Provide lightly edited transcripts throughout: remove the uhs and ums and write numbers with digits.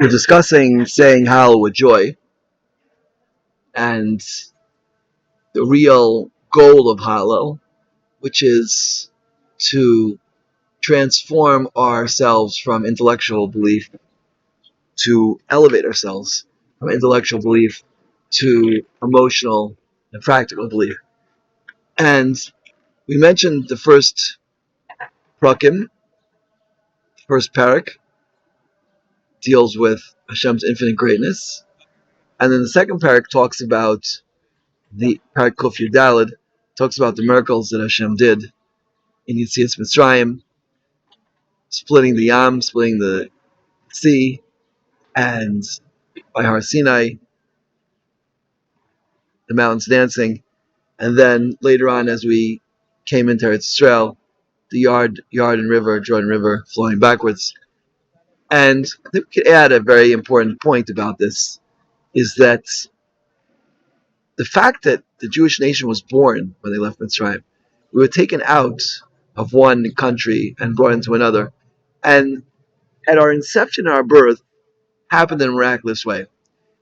We're discussing saying Hallel with joy, and the real goal of Hallel, which is to transform ourselves from intellectual belief to elevate ourselves from intellectual belief to emotional and practical belief. And we mentioned the first prakim, first parak, deals with Hashem's infinite greatness. And then the second parak talks about the parak Kuf Yudalid, talks about the miracles that Hashem did in Yetzias Mitzrayim, splitting the Yam, splitting the sea, and by Har Sinai, the mountains dancing. And then later on, as we came into Eretz Israel, the Jordan River flowing backwards. And I think we could add a very important point about this, is that the fact that the Jewish nation was born when they left Mitzrayim, we were taken out of one country and brought into another. And at our inception, our birth happened in a miraculous way.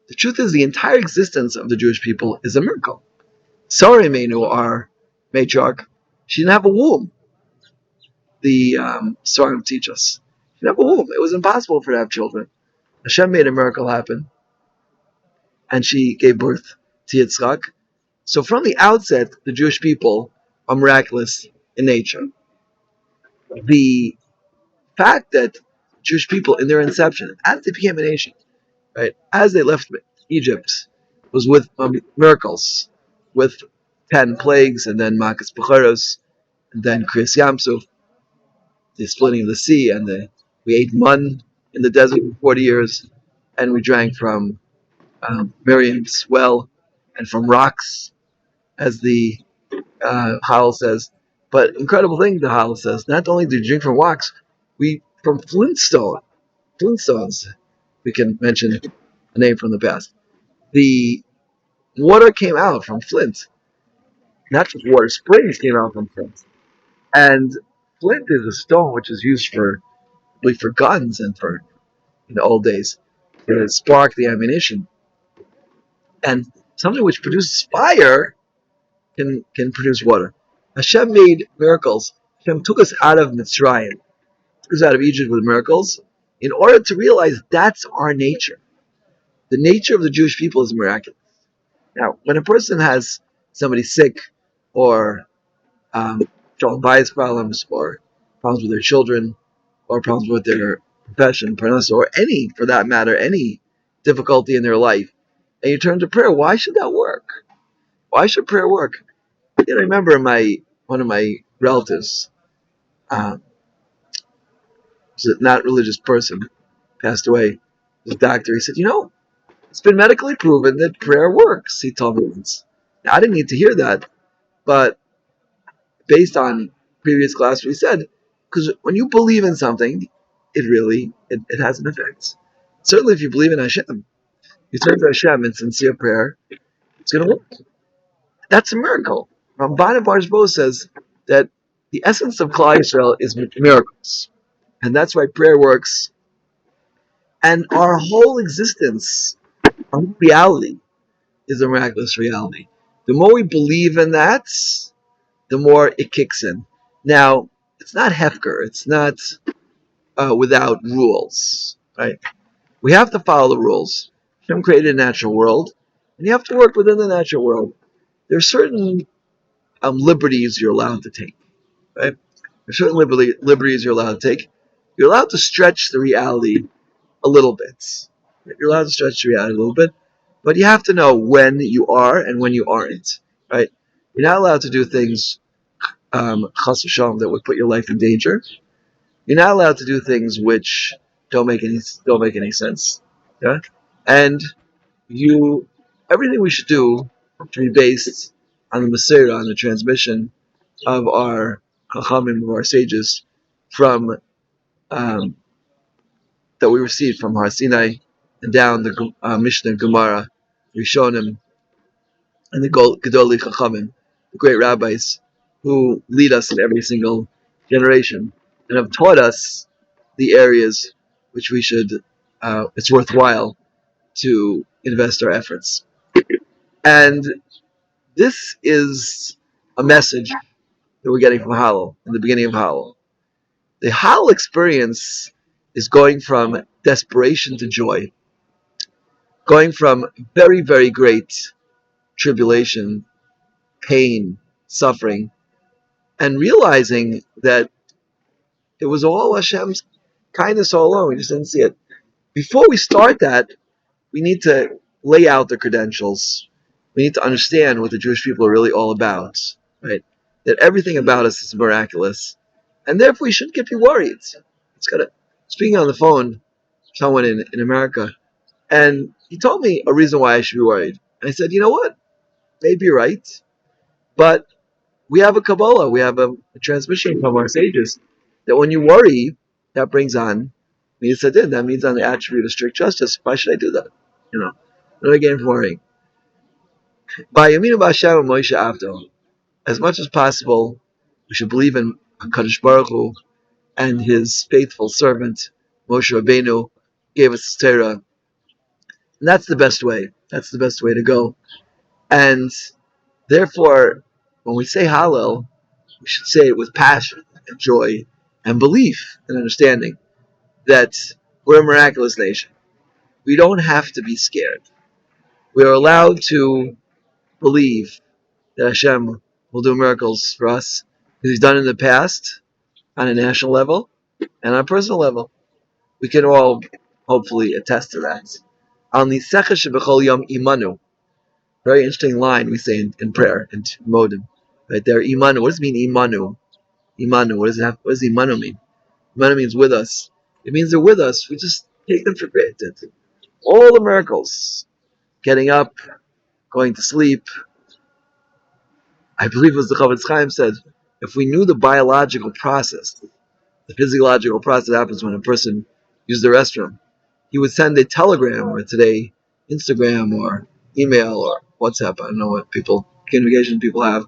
The truth is, the entire existence of the Jewish people is a miracle. Sarah Imenu, our matriarch, she didn't have a womb. The Svarim teach us. She didn't have a womb. It was impossible for her to have children. Hashem made a miracle happen, and she gave birth to Yitzchak. So from the outset, the Jewish people are miraculous in nature. The fact that Jewish people, in their inception, as they became a nation, right, as they left Egypt, was with miracles, with 10 plagues, and then Makas Bechoros, and then Kriyas Yamsuf, the splitting of the sea, and we ate mun in the desert for 40 years, and we drank from Miriam's well, and from rocks, as the Hallel says. But incredible thing, the Hallel says, not only did you drink from rocks, we from flintstones. We can mention a name from the past. The water came out from flint. Not just water, springs came out from flint. And flint is a stone which is used for guns and for in the old days to spark the ammunition. And something which produces fire can produce water. Hashem made miracles. Hashem took us out of Mitzrayim, took us out of Egypt with miracles, in order to realize that's our nature. The nature of the Jewish people is miraculous. Now, when a person has somebody sick, or child bias problems, or problems with their children, or problems with their profession, or any, for that matter, any difficulty in their life, and you turn to prayer, why should that work? Why should prayer work? I remember one of my relatives, was a not religious person, passed away. He was a doctor. He said, it's been medically proven that prayer works, he told me once. Now, I didn't need to hear that, but based on previous class, we said, because when you believe in something, it has an effect. Certainly if you believe in Hashem, you turn to Hashem in sincere prayer, it's going to work. That's a miracle. Ramban Barzbo says that the essence of Klal Yisrael is miracles. And that's why prayer works. And our whole existence, our reality, is a miraculous reality. The more we believe in that, the more it kicks in. Now, it's not hefker. It's not without rules, right? We have to follow the rules. Hashem created a natural world, and you have to work within the natural world. There are certain liberties you're allowed to take, right? There are certain liberties you're allowed to take. You're allowed to stretch the reality a little bit. You're allowed to stretch the reality a little bit, but you have to know when you are and when you aren't, right? You're not allowed to do things chas v'shalom that would put your life in danger. You're not allowed to do things which don't make any sense. Yeah? And everything we should do should be based on the Masera, on the transmission of our Chachamim, of our sages, from that we received from Har Sinai and down the Mishnah, Gemara, Rishonim, and the Gedolei Chachamim, the great rabbis who lead us in every single generation and have taught us the areas which we should it's worthwhile to invest our efforts. And this is a message that we're getting from Hallel in the beginning of Hallel. The Hallel experience is going from desperation to joy, going from very, very great tribulation, pain, suffering, and realizing that it was all Hashem's kindness all along. We just didn't see it. Before we start that, we need to lay out the credentials. We need to understand what the Jewish people are really all about, right? That everything about us is miraculous, and therefore we shouldn't get worried. It's got to. Speaking on the phone, someone in America, and he told me a reason why I should be worried. And I said, you know what? Maybe you're right, but we have a Kabbalah, we have a transmission from our sages that when you worry, that brings on Mitzadin. That means on the attribute of strict justice. Why should I do that? You know, what do I gain from worrying? By Yaminu B'Hashem and Moshe Avdo, as much as possible, we should believe in Hakadosh Baruch Hu and His faithful servant Moshe Rabbeinu gave us the Torah, and that's the best way. That's the best way to go. And therefore, when we say Hallel, we should say it with passion and joy and belief and understanding that we're a miraculous nation. We don't have to be scared. We are allowed to believe that Hashem will do miracles for us because He's done in the past on a national level and on a personal level. We can all hopefully attest to that. Al nisecha shebechol yom imanu. Very interesting line we say in prayer in Modim. Right there, imanu. What does it mean, imanu? Imanu. What does imanu mean? Imanu means with us. It means they're with us. We just take them for granted. All the miracles, getting up, going to sleep. I believe it was the Chavetz Chaim said, if we knew the biological process, the physiological process that happens when a person uses the restroom, he would send a telegram or today Instagram or email or WhatsApp. I don't know what communication people have.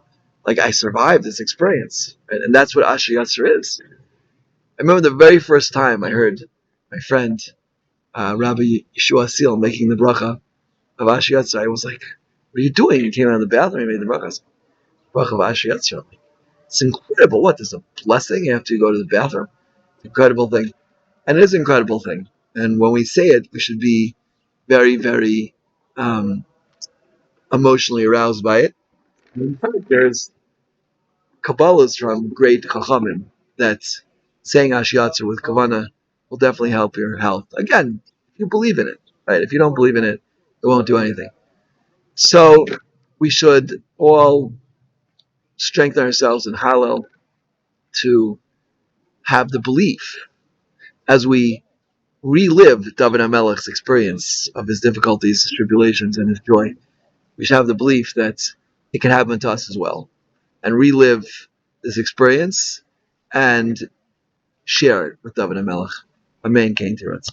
Like, I survived this experience. Right? And that's what Asher Yatzer is. I remember the very first time I heard my friend, Rabbi Yeshua Seal, making the bracha of Asher Yatzer. I was like, what are you doing? You came out of the bathroom and made the bracha. Bracha of Asher Yatzer. It's incredible. What? There's a blessing after you go to the bathroom? Incredible thing. And it is an incredible thing. And when we say it, we should be very, very emotionally aroused by it. And in fact, there's Kabbalahs from great Chachamim that saying Ashiyatzer with Kavana will definitely help your health. Again, if you believe in it, right? If you don't believe in it, it won't do anything. So we should all strengthen ourselves in Hallel to have the belief as we relive David HaMelech's experience of his difficulties, his tribulations, and his joy. We should have the belief that it can happen to us as well, and relive this experience and share it with David HaMelech. Amen. Kain Tiratz.